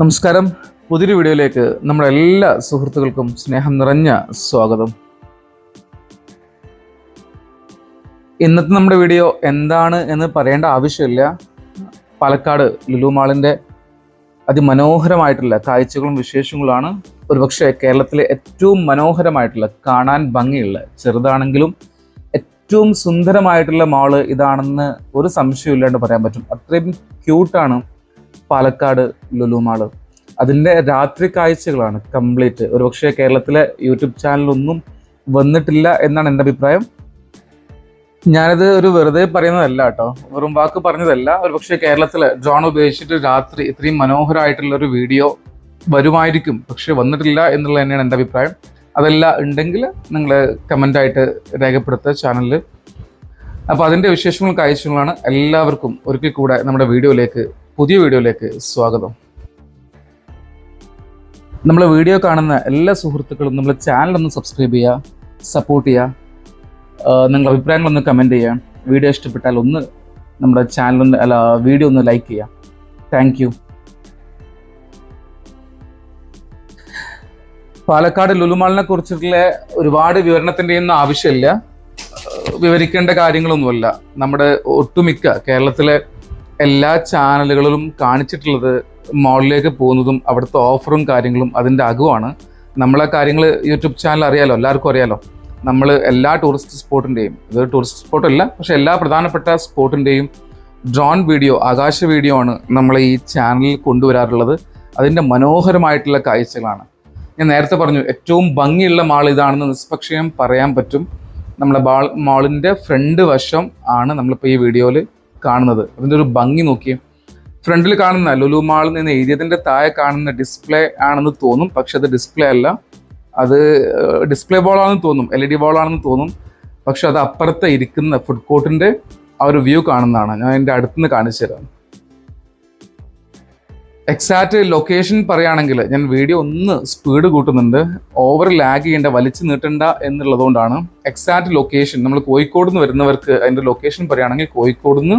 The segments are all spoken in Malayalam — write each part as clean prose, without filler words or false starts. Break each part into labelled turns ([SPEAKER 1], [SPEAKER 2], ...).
[SPEAKER 1] നമസ്കാരം. പുതിയൊരു വീഡിയോയിലേക്ക് നമ്മുടെ എല്ലാ സുഹൃത്തുക്കൾക്കും സ്നേഹം നിറഞ്ഞ സ്വാഗതം. ഇന്നത്തെ നമ്മുടെ വീഡിയോ എന്താണ് എന്ന് പറയേണ്ട ആവശ്യമില്ല. പാലക്കാട് ലുലു മാളിൻ്റെ അതിമനോഹരമായിട്ടുള്ള കാഴ്ചകളും വിശേഷങ്ങളാണ്. ഒരുപക്ഷെ കേരളത്തിലെ ഏറ്റവും മനോഹരമായിട്ടുള്ള, കാണാൻ ഭംഗിയുള്ള, ചെറുതാണെങ്കിലും ഏറ്റവും സുന്ദരമായിട്ടുള്ള മാള് ഇതാണെന്ന് ഒരു സംശയമില്ലാണ്ട് പറയാൻ പറ്റും. അത്രയും ക്യൂട്ടാണ് പാലക്കാട് ലുലു മാള്. അതിൻ്റെ രാത്രി കാഴ്ചകളാണ് കംപ്ലീറ്റ്. ഒരുപക്ഷെ കേരളത്തിലെ യൂട്യൂബ് ചാനലൊന്നും വന്നിട്ടില്ല എന്നാണ് എൻ്റെ അഭിപ്രായം. ഞാനിത് ഒരു വെറുതെ പറയുന്നതല്ല കേട്ടോ, വെറും വാക്ക് പറഞ്ഞതല്ല. ഒരുപക്ഷെ കേരളത്തിൽ ഡ്രോൺ ഉപയോഗിച്ചിട്ട് രാത്രി ഇത്രയും മനോഹരമായിട്ടുള്ള ഒരു വീഡിയോ വരുമായിരിക്കും, പക്ഷെ വന്നിട്ടില്ല എന്നുള്ളത് തന്നെയാണ് എൻ്റെ അഭിപ്രായം. അതെല്ലാം ഉണ്ടെങ്കിൽ നിങ്ങൾ കമൻ്റായിട്ട് രേഖപ്പെടുത്തുക ചാനലിൽ. അപ്പോൾ അതിൻ്റെ വിശേഷങ്ങളും കാഴ്ചകളാണ്. എല്ലാവർക്കും ഒരിക്കൽ കൂടെ നമ്മുടെ പുതിയ വീഡിയോയിലേക്ക് സ്വാഗതം. നമ്മളെ വീഡിയോ കാണുന്ന എല്ലാ സുഹൃത്തുക്കളും നമ്മുടെ ചാനലൊന്ന് സബ്സ്ക്രൈബ് ചെയ്യുക, സപ്പോർട്ട് ചെയ്യുക, നിങ്ങളുടെ അഭിപ്രായങ്ങളൊന്ന് കമൻറ്റ് ചെയ്യുക. വീഡിയോ ഇഷ്ടപ്പെട്ടാൽ ഒന്ന് നമ്മുടെ വീഡിയോ ഒന്ന് ലൈക്ക് ചെയ്യുക. Thank you. പാലക്കാട് ലുലുമാളിനെ കുറിച്ചിട്ടുള്ള ഒരുപാട് വിവരണത്തിൻ്റെയൊന്നും ആവശ്യമില്ല, വിവരിക്കേണ്ട കാര്യങ്ങളൊന്നുമല്ല. നമ്മുടെ ഒട്ടുമിക്ക കേരളത്തിലെ എല്ലാ ചാനലുകളിലും കാണിച്ചിട്ടുള്ളത് മാളിലേക്ക് പോകുന്നതും അവിടുത്തെ ഓഫറും കാര്യങ്ങളും അതിൻ്റെ അകമാണ്. നമ്മളെ കാര്യങ്ങൾ യൂട്യൂബ് ചാനൽ അറിയാലോ, എല്ലാവർക്കും അറിയാലോ. നമ്മൾ എല്ലാ ടൂറിസ്റ്റ് സ്പോട്ടിൻ്റെയും, ഇത് ടൂറിസ്റ്റ് സ്പോട്ടല്ല, പക്ഷെ എല്ലാ പ്രധാനപ്പെട്ട സ്പോട്ടിൻ്റെയും ഡ്രോൺ വീഡിയോ, ആകാശ വീഡിയോ ആണ് നമ്മൾ ഈ ചാനലിൽ കൊണ്ടുവരാറുള്ളത്. അതിൻ്റെ മനോഹരമായിട്ടുള്ള കാഴ്ചകളാണ്. ഞാൻ നേരത്തെ പറഞ്ഞു, ഏറ്റവും ഭംഗിയുള്ള മാൾ ഇതാണെന്ന് നിഷ്പക്ഷയം പറയാൻ പറ്റും. നമ്മളെ മാളിൻ്റെ ഫ്രണ്ട് വശം ആണ് നമ്മളിപ്പോൾ ഈ വീഡിയോയിൽ കാണുന്നത്. അതിൻ്റെ ഒരു ഭംഗി നോക്കിയേ. ഫ്രണ്ടിൽ കാണുന്ന ലുലു മാളിൽ നിന്ന് എഴുതിയതിൻ്റെ താഴെ കാണുന്ന ഡിസ്പ്ലേ ആണെന്ന് തോന്നും, പക്ഷെ അത് ഡിസ്പ്ലേ അല്ല. അത് ഡിസ്പ്ലേ ബോളാണെന്ന് തോന്നും, LED ബോളാണെന്ന് തോന്നും. പക്ഷെ അത് അപ്പുറത്തെ ഇരിക്കുന്ന ഫുഡ് കോർട്ടിൻ്റെ ആ ഒരു വ്യൂ കാണുന്നതാണ്. ഞാൻ എൻ്റെ അടുത്തുനിന്ന് കാണിച്ചു തരാം. എക്സാക്റ്റ് ലൊക്കേഷൻ പറയുകയാണെങ്കിൽ ഞാൻ വീഡിയോ ഒന്ന് സ്പീഡ് കൂട്ടുന്നുണ്ട്, ഓവർ ലാഗ് ചെയ്യേണ്ട, വലിച്ചു നീട്ടണ്ട എന്നുള്ളതുകൊണ്ടാണ്. എക്സാക്റ്റ് ലൊക്കേഷൻ നമ്മൾ കോഴിക്കോട് നിന്ന് വരുന്നവർക്ക് അതിൻ്റെ ലൊക്കേഷൻ പറയുകയാണെങ്കിൽ, കോഴിക്കോട് നിന്ന്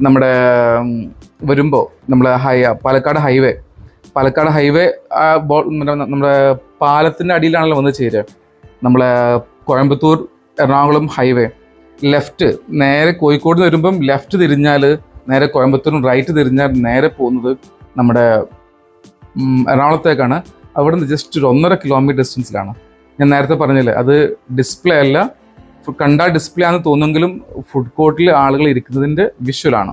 [SPEAKER 1] നമ്മുടെ വരുമ്പോൾ നമ്മളെ പാലക്കാട് ഹൈവേ നമ്മുടെ പാലത്തിൻ്റെ അടിയിലാണല്ലോ വന്ന് ചേരുക. നമ്മളെ കോയമ്പത്തൂർ എറണാകുളം ഹൈവേ ലെഫ്റ്റ്, നേരെ കോഴിക്കോട് നിന്ന് വരുമ്പം ലെഫ്റ്റ് തിരിഞ്ഞാൽ നേരെ കോയമ്പത്തൂരും, റൈറ്റ് തിരിഞ്ഞാൽ നേരെ പോകുന്നത് നമ്മുടെ എറണാകുളത്തേക്കാണ്. അവിടുന്ന് ജസ്റ്റ് ഒരു 1.5 കിലോമീറ്റർ ഡിസ്റ്റൻസിലാണ്. ഞാൻ നേരത്തെ പറഞ്ഞില്ലേ, അത് ഡിസ്പ്ലേ അല്ല, കണ്ടാൽ ഡിസ്പ്ലേ ആണെന്ന് തോന്നുമെങ്കിലും ഫുഡ് കോർട്ടിൽ ആളുകൾ ഇരിക്കുന്നതിൻ്റെ വിഷ്വലാണ്.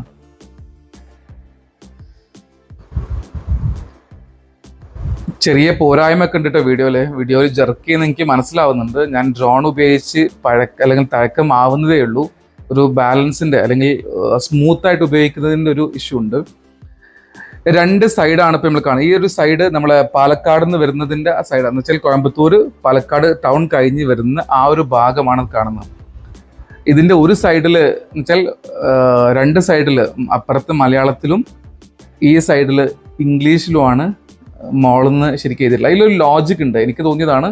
[SPEAKER 1] ചെറിയ പോരായ്മ ഒക്കെ ഉണ്ടിട്ട് വീഡിയോയിൽ ജർക്ക് ചെയ്യുന്ന എനിക്ക് മനസ്സിലാവുന്നുണ്ട്. ഞാൻ ഡ്രോൺ ഉപയോഗിച്ച് തഴക്കം ആവുന്നതേ ഉള്ളൂ. ഒരു ബാലൻസിൻ്റെ അല്ലെങ്കിൽ സ്മൂത്തായിട്ട് ഉപയോഗിക്കുന്നതിൻ്റെ ഒരു ഇഷ്യൂ ഉണ്ട്. 2 സൈഡാണ് ഇപ്പോൾ നമ്മൾ കാണുന്നത്. ഈ ഒരു സൈഡ് നമ്മളെ പാലക്കാട് നിന്ന് വരുന്നതിൻ്റെ ആ സൈഡാണ്, എന്ന് വെച്ചാൽ കോയമ്പത്തൂർ പാലക്കാട് ടൗൺ കഴിഞ്ഞ് വരുന്ന ആ ഒരു ഭാഗമാണ് കാണുന്നത്. ഇതിൻ്റെ ഒരു സൈഡിൽ എന്ന് വെച്ചാൽ 2 സൈഡിൽ, അപ്പുറത്ത് മലയാളത്തിലും ഈ സൈഡിൽ ഇംഗ്ലീഷിലുമാണ് മോളിന്ന് ശരിക്കും എഴുതിയിട്ടില്ല. അതിലൊരു ലോജിക് ഉണ്ട്, എനിക്ക് തോന്നിയതാണ്.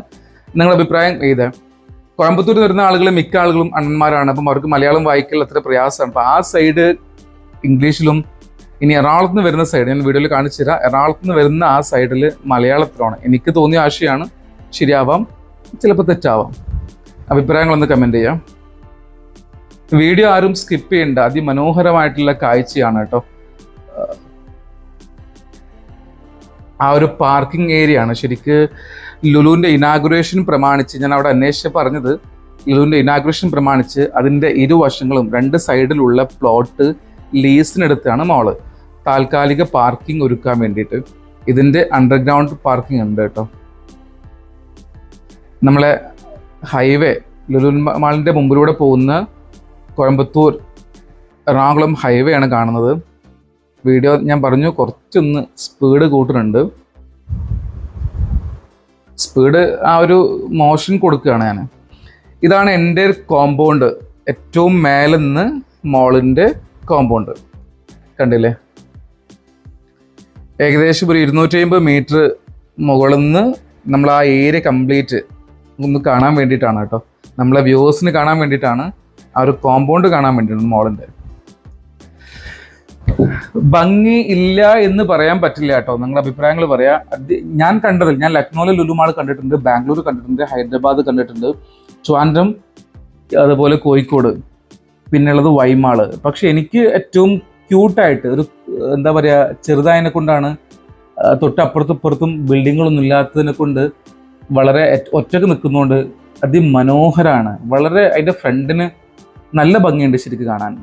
[SPEAKER 1] നിങ്ങളുടെ അഭിപ്രായം എഴുതാം. കോയമ്പത്തൂരിൽ വരുന്ന ആളുകൾ മിക്ക ആളുകളും അണ്ണന്മാരാണ്, അപ്പം അവർക്ക് മലയാളം വായിക്കൽ അത്ര പ്രയാസമാണ്. അപ്പോൾ ആ സൈഡ് ഇംഗ്ലീഷിലും, ഇനി എറണാകുളത്ത് നിന്ന് വരുന്ന സൈഡ് ഞാൻ വീഡിയോയിൽ കാണിച്ചു തരാം. എറണാകുളത്ത് നിന്ന് വരുന്ന ആ സൈഡിൽ മലയാളത്തിലാണ്. എനിക്ക് തോന്നിയ ആശയമാണ്, ശരിയാവാം, ചിലപ്പോൾ തെറ്റാവാം. അഭിപ്രായങ്ങളൊന്ന് കമൻറ്റ് ചെയ്യാം. വീഡിയോ ആരും സ്കിപ്പ് ചെയ്യണ്ട, അതിമനോഹരമായിട്ടുള്ള കാഴ്ചയാണ് കേട്ടോ. ആ ഒരു പാർക്കിംഗ് ഏരിയ ആണ് ശരിക്ക്. ലുലുവിൻ്റെ ഇനാഗുറേഷൻ പ്രമാണിച്ച്, ഞാൻ അവിടെ അന്വേഷിച്ച് പറഞ്ഞത്, ലുലുവിൻ്റെ ഇനാഗുറേഷൻ പ്രമാണിച്ച് അതിൻ്റെ ഇരുവശങ്ങളും 2 സൈഡിലുള്ള പ്ലോട്ട് ലീസിനെടുത്താണ് മോള്. താൽക്കാലിക പാർക്കിംഗ് ഒരുക്കാൻ വേണ്ടിയിട്ട്. ഇതിൻ്റെ അണ്ടർഗ്രൗണ്ട് പാർക്കിംഗ് ഉണ്ട് കേട്ടോ. നമ്മളെ ഹൈവേ, ലുലു മാളിൻ്റെ മുമ്പിലൂടെ പോകുന്ന കോയമ്പത്തൂർ എറണാകുളം ഹൈവേ ആണ് കാണുന്നത്. വീഡിയോ ഞാൻ പറഞ്ഞു കുറച്ചൊന്ന് സ്പീഡ് കൂട്ടുന്നുണ്ട്. സ്പീഡ് ആ ഒരു മോഷൻ കൊടുക്കുകയാണ് ഞാൻ. ഇതാണ് എൻ്റെ കോമ്പൗണ്ട്, ഏറ്റവും മേലെ നിന്ന് മോളിൻ്റെ കോമ്പൗണ്ട് കണ്ടില്ലേ. ഏകദേശം ഒരു 250 മീറ്റർ മുകളിൽ നിന്ന് നമ്മൾ ആ ഏരിയ കംപ്ലീറ്റ് ഒന്ന് കാണാൻ വേണ്ടിയിട്ടാണ് കേട്ടോ. നമ്മളെ വ്യൂവേഴ്സിന് കാണാൻ വേണ്ടിയിട്ടാണ്, ആ ഒരു കോമ്പൗണ്ട് കാണാൻ വേണ്ടിയിട്ടാണ് മോളിൻ്റെ. ഭംഗി ഇല്ല എന്ന് പറയാൻ പറ്റില്ല കേട്ടോ. നിങ്ങളുടെ അഭിപ്രായങ്ങൾ പറയാ. ഞാൻ കണ്ടതിൽ, ഞാൻ ലക്നൌവിലെ ലുലു മാൾ കണ്ടിട്ടുണ്ട്, ബാംഗ്ലൂർ കണ്ടിട്ടുണ്ട്, ഹൈദരാബാദ് കണ്ടിട്ടുണ്ട്, ട്രിവാൻഡ്രം, അതുപോലെ കോഴിക്കോട്, പിന്നുള്ളത് വൈമാള്. പക്ഷെ എനിക്ക് ഏറ്റവും ക്യൂട്ടായിട്ട് ഒരു എന്താ പറയാ, ചെറുതായതിനെ കൊണ്ടാണ്, തൊട്ടപ്പുറത്തും ഇപ്പുറത്തും ബിൽഡിങ്ങുകളൊന്നും ഇല്ലാത്തതിനെ കൊണ്ട്, വളരെ ഒറ്റക്ക് നിൽക്കുന്നതുകൊണ്ട് അതിമനോഹരമാണ്. വളരെ അതിൻ്റെ ഫ്രണ്ടിന് നല്ല ഭംഗിയുണ്ട് ശരിക്കും കാണാൻ.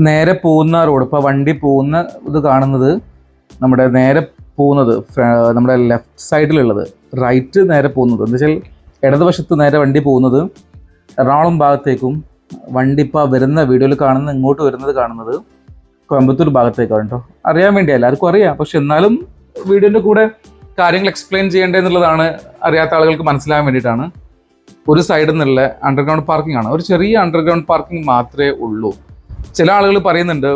[SPEAKER 1] നേരെ പോകുന്ന റോഡ്, ഇപ്പോൾ വണ്ടി പോകുന്ന ഇത് കാണുന്നത്, നമ്മുടെ നേരെ പോകുന്നത് നമ്മുടെ ലെഫ്റ്റ് സൈഡിലുള്ളത്, റൈറ്റ് നേരെ പോകുന്നത് എന്താ വെച്ചാൽ ഇടതുവശത്ത് നേരെ വണ്ടി പോകുന്നത് എറണാകുളം ഭാഗത്തേക്കും, വണ്ടി ഇപ്പോൾ വരുന്ന വീഡിയോയിൽ കാണുന്ന ഇങ്ങോട്ട് വരുന്നത് കാണുന്നത് കോയമ്പത്തൂർ ഭാഗത്തേക്കാണ് കേട്ടോ. അറിയാൻ വേണ്ടി, എല്ലാവർക്കും അറിയാം, പക്ഷെ എന്നാലും വീഡിയോൻ്റെ കൂടെ കാര്യങ്ങൾ എക്സ്പ്ലെയിൻ ചെയ്യേണ്ടതെന്നുള്ളതാണ്, അറിയാത്ത ആളുകൾക്ക് മനസ്സിലാകാൻ വേണ്ടിയിട്ടാണ്. ഒരു സൈഡിൽ നിന്നുള്ള അണ്ടർഗ്രൗണ്ട് പാർക്കിംഗ് ആണ്, ഒരു ചെറിയ അണ്ടർഗ്രൗണ്ട് പാർക്കിംഗ് മാത്രമേ ഉള്ളൂ. ചില ആളുകൾ പറയുന്നുണ്ട്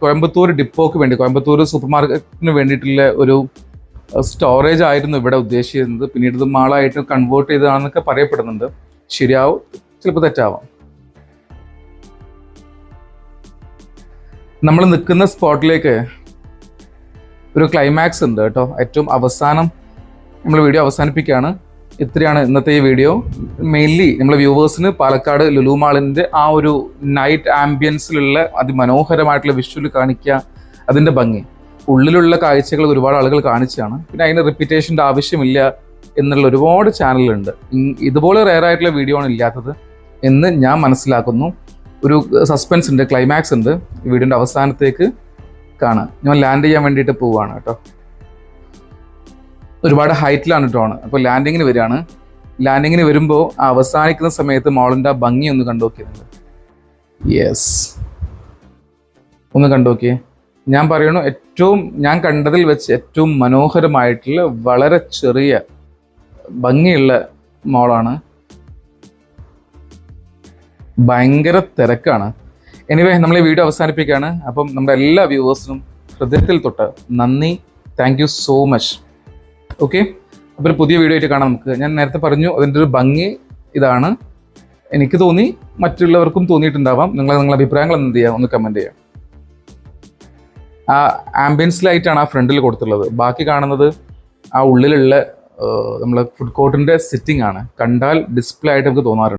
[SPEAKER 1] കോയമ്പത്തൂർ ഡിപ്പോക്ക് വേണ്ടി, കോയമ്പത്തൂർ സൂപ്പർ മാർക്കറ്റിന് വേണ്ടിയിട്ടുള്ള ഒരു സ്റ്റോറേജ് ആയിരുന്നു ഇവിടെ ഉദ്ദേശിച്ചിരുന്നത്, പിന്നീട് ഇത് മാളായിട്ട് കൺവേർട്ട് ചെയ്തതാണെന്നൊക്കെ പറയപ്പെടുന്നുണ്ട്. ശരിയാവും, ചിലപ്പോൾ തെറ്റാവാം. നമ്മൾ നിൽക്കുന്ന സ്പോട്ടിലേക്ക് ഒരു ക്ലൈമാക്സ് ഉണ്ട് കേട്ടോ. ഏറ്റവും അവസാനം നമ്മൾ വീഡിയോ അവസാനിപ്പിക്കുകയാണ്. ഇത്രയാണ് ഇന്നത്തെ ഈ വീഡിയോ. മെയിൻലി നമ്മളെ വ്യൂവേഴ്സിന് പാലക്കാട് ലുലു മാളിൻ്റെ ആ ഒരു നൈറ്റ് ആംബിയൻസിലുള്ള അതിമനോഹരമായിട്ടുള്ള വിഷ്വൽ കാണിക്കുക, അതിൻ്റെ ഭംഗി, ഉള്ളിലുള്ള കാഴ്ചകൾ ഒരുപാട് ആളുകൾ കാണിച്ചാണ്. പിന്നെ അതിന് റിപ്പീറ്റേഷൻ്റെ ആവശ്യമില്ല എന്നുള്ള ഒരുപാട് ചാനലുണ്ട്. ഇതുപോലെ റെയർ ആയിട്ടുള്ള വീഡിയോ ആണ് ഇല്ലാത്തത് എന്ന് ഞാൻ മനസ്സിലാക്കുന്നു. ഒരു സസ്പെൻസ് ഉണ്ട്, ക്ലൈമാക്സ് ഉണ്ട്. ഈ വീഡിയോൻ്റെ അവസാനത്തേക്ക് കാണാം. ഞാൻ ലാൻഡ് ചെയ്യാൻ വേണ്ടിയിട്ട് പോവുകയാണ് കേട്ടോ. ഒരുപാട് ഹൈറ്റിലാണ് ഡ്രോൺ. അപ്പോൾ ലാൻഡിങ്ങിന് വരികയാണ്. ലാൻഡിങ്ങിന് വരുമ്പോൾ ആ അവസാനിക്കുന്ന സമയത്ത് മോളിൻ്റെ ആ ഭംഗി ഒന്ന് കണ്ടു നോക്കിയത്. യെസ്, ഒന്ന് കണ്ടു നോക്കിയേ. ഞാൻ പറയണു, ഞാൻ കണ്ടതിൽ വെച്ച് ഏറ്റവും മനോഹരമായിട്ടുള്ള വളരെ ചെറിയ ഭംഗിയുള്ള മോളാണ്. ഭയങ്കര തിരക്കാണ്. എനിവേ, നമ്മൾ ഈ വീഡിയോ അവസാനിപ്പിക്കുകയാണ്. അപ്പം നമ്മുടെ എല്ലാ വ്യൂവേഴ്സിനും ഹൃദയത്തിൽ തൊട്ട് നന്ദി. Thank you so much. Okay, അപ്പോൾ ഒരു പുതിയ വീഡിയോ ആയിട്ട് കാണാം നമുക്ക്. ഞാൻ നേരത്തെ പറഞ്ഞു അതിൻ്റെ ഒരു ഭംഗി ഇതാണ്. എനിക്ക് തോന്നി, മറ്റുള്ളവർക്കും തോന്നിയിട്ടുണ്ടാവാം. നിങ്ങളുടെ അഭിപ്രായങ്ങൾ എന്ത് ചെയ്യാം, ഒന്ന് കമൻറ്റ് ചെയ്യാം. ആ ആംബിയൻസ് ലൈറ്റാണ് ആ ഫ്രണ്ടിൽ കൊടുത്തുള്ളത്. ബാക്കി കാണുന്നത് ആ ഉള്ളിലുള്ള നമ്മളെ ഫുഡ് കോർട്ടിൻ്റെ സിറ്റിംഗ് ആണ്. കണ്ടാൽ ഡിസ്പ്ലേ ആയിട്ട് നമുക്ക് തോന്നാറുണ്ട്.